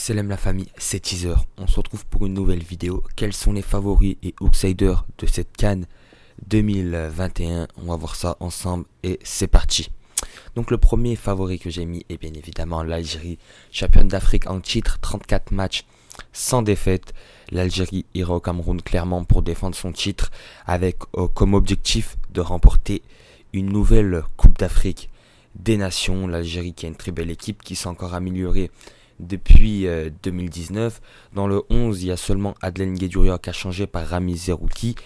Salam la famille, c'est Teaser. On se retrouve pour une nouvelle vidéo. Quels sont les favoris et outsiders de cette CAN 2021? On va voir ça ensemble et c'est parti. Donc le premier favori que j'ai mis est bien évidemment l'Algérie, championne d'Afrique en titre, 34 matchs sans défaite. L'Algérie ira au Cameroun clairement pour défendre son titre avec comme objectif de remporter une nouvelle Coupe d'Afrique des Nations. L'Algérie qui a une très belle équipe qui s'est encore améliorée depuis 2019. Dans le 11, il y a seulement Adlen Guedjouria qui a changé par Rami Zerouki.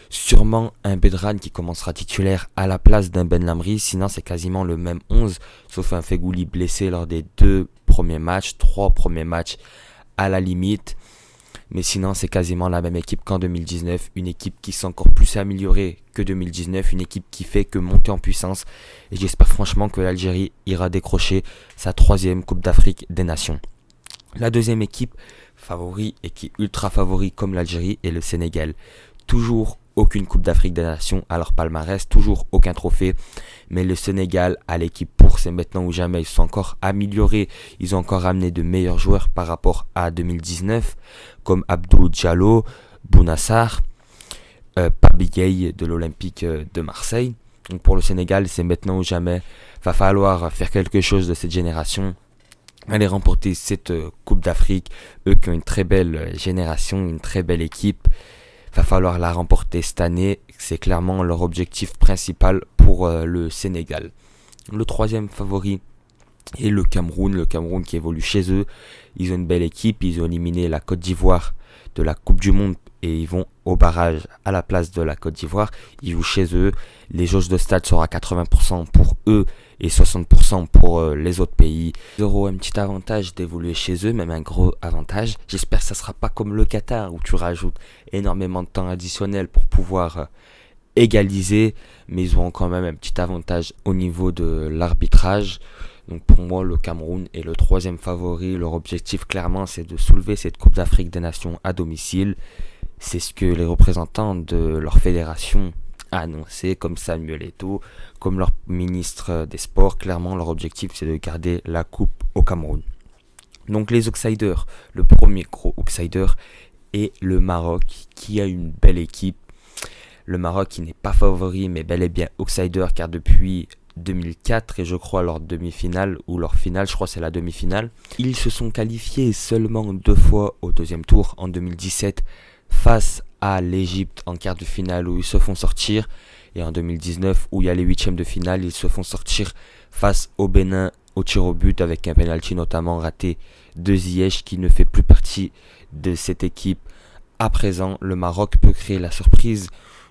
Sûrement un Bedran qui commencera titulaire à la place d'un Ben Lamri. Sinon, c'est quasiment le même 11, sauf un Fegouli blessé lors des 3 premiers matchs à la limite. Mais sinon, c'est quasiment la même équipe qu'en 2019. Une équipe qui s'est encore plus améliorée que 2019. Une équipe qui fait que monter en puissance. Et j'espère franchement que l'Algérie ira décrocher sa 3e Coupe d'Afrique des Nations. La deuxième équipe favori et qui est ultra favori comme l'Algérie est le Sénégal. Toujours aucune Coupe d'Afrique des Nations à leur palmarès, toujours aucun trophée. Mais le Sénégal a l'équipe pour, c'est maintenant ou jamais. Ils sont encore améliorés, ils ont encore amené de meilleurs joueurs par rapport à 2019, comme Abdou Diallo, Bounassar, Pape Gueye de l'Olympique de Marseille. Donc pour le Sénégal, c'est maintenant ou jamais. Va falloir faire quelque chose de cette génération. Aller remporter cette Coupe d'Afrique. Eux qui ont une très belle génération, une très belle équipe. Va falloir la remporter cette année. C'est clairement leur objectif principal pour le Sénégal. Le troisième favori est le Cameroun. Le Cameroun qui évolue chez eux. Ils ont une belle équipe. Ils ont éliminé la Côte d'Ivoire de la Coupe du Monde. Et ils vont au barrage à la place de la Côte d'Ivoire. Ils jouent chez eux. Les jauges de stade seront à 80% pour eux et 60% pour les autres pays. Ils auront un petit avantage d'évoluer chez eux, même un gros avantage. J'espère que ça ne sera pas comme le Qatar où tu rajoutes énormément de temps additionnel pour pouvoir égaliser. Mais ils auront quand même un petit avantage au niveau de l'arbitrage. Donc pour moi, le Cameroun est le 3e favori. Leur objectif clairement, c'est de soulever cette Coupe d'Afrique des Nations à domicile. C'est ce que les représentants de leur fédération a annoncé, comme Samuel Eto'o, comme leur ministre des Sports. Clairement, leur objectif, c'est de garder la coupe au Cameroun. Donc les outsiders, le premier gros outsider est le Maroc, qui a une belle équipe. Le Maroc qui n'est pas favori, mais bel et bien outsider, car depuis 2004 et je crois leur demi-finale ou leur finale, je crois que c'est la demi-finale, ils se sont qualifiés seulement 2 fois au 2e tour, en 2017 face à l'Égypte en quart de finale où ils se font sortir, et en 2019 où il y a les 8e de finale, ils se font sortir face au Bénin au tir au but avec un penalty notamment raté de Ziyech qui ne fait plus partie de cette équipe. À présent, le Maroc peut créer la surprise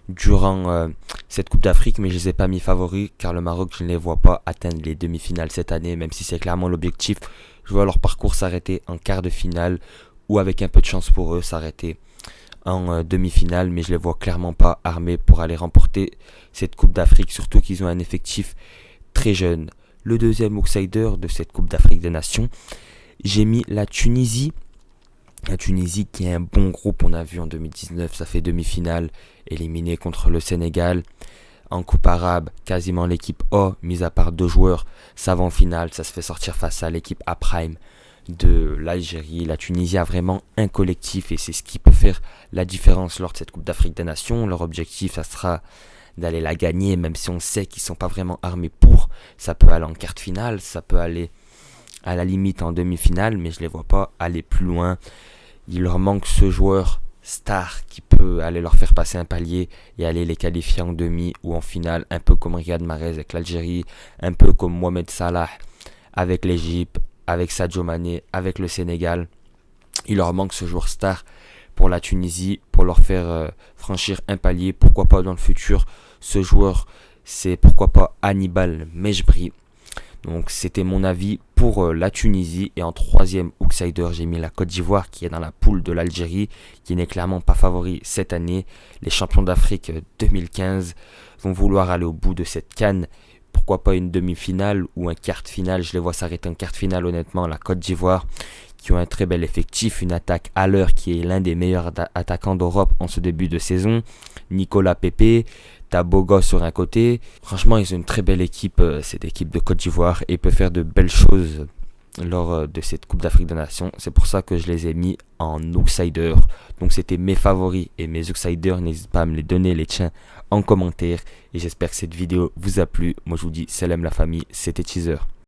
durant cette Coupe d'Afrique, mais je ne les ai pas mis favoris car le Maroc, je ne les vois pas atteindre les demi-finales cette année, même si c'est clairement l'objectif. Je vois leur parcours s'arrêter en quart de finale ou avec un peu de chance pour eux s'arrêter en demi-finale, mais je les vois clairement pas armés pour aller remporter cette Coupe d'Afrique, surtout qu'ils ont un effectif très jeune. Le deuxième outsider de cette Coupe d'Afrique des Nations, j'ai mis la Tunisie. La Tunisie qui est un bon groupe, on a vu en 2019, ça fait demi-finale, éliminé contre le Sénégal. En Coupe arabe, quasiment l'équipe A, mis à part 2 joueurs, ça va en finale, ça se fait sortir face à l'équipe A Prime de l'Algérie. La Tunisie a vraiment un collectif et c'est ce qui peut faire la différence lors de cette Coupe d'Afrique des Nations. Leur objectif, ça sera d'aller la gagner, même si on sait qu'ils ne sont pas vraiment armés pour. Ça peut aller en quart de finale, ça peut aller à la limite en demi-finale, mais je ne les vois pas aller plus loin. Il leur manque ce joueur star qui peut aller leur faire passer un palier et aller les qualifier en demi ou en finale, un peu comme Riyad Mahrez avec l'Algérie, un peu comme Mohamed Salah avec l'Égypte, avec Sadio Mané, avec le Sénégal. Il leur manque ce joueur star pour la Tunisie, pour leur faire franchir un palier. Pourquoi pas dans le futur, ce joueur, c'est pourquoi pas Hannibal Mejbri. Donc c'était mon avis pour la Tunisie. Et en 3e outsider, j'ai mis la Côte d'Ivoire qui est dans la poule de l'Algérie, qui n'est clairement pas favori cette année. Les champions d'Afrique 2015 vont vouloir aller au bout de cette CAN. Pourquoi pas une demi-finale ou un quart de finale. Je les vois s'arrêter en quart de finale honnêtement. La Côte d'Ivoire qui ont un très bel effectif, une attaque à l'heure qui est l'un des meilleurs attaquants d'Europe en ce début de saison. Nicolas Pepe, t'as Bogo sur un côté. Franchement, ils ont une très belle équipe, cette équipe de Côte d'Ivoire, et peut faire de belles choses lors de cette Coupe d'Afrique des Nations. C'est pour ça que je les ai mis en outsider. Donc c'était mes favoris et mes outsiders. N'hésite pas à me les donner les tiens en commentaire. Et j'espère que cette vidéo vous a plu. Moi je vous dis salam la famille, c'était Teaser.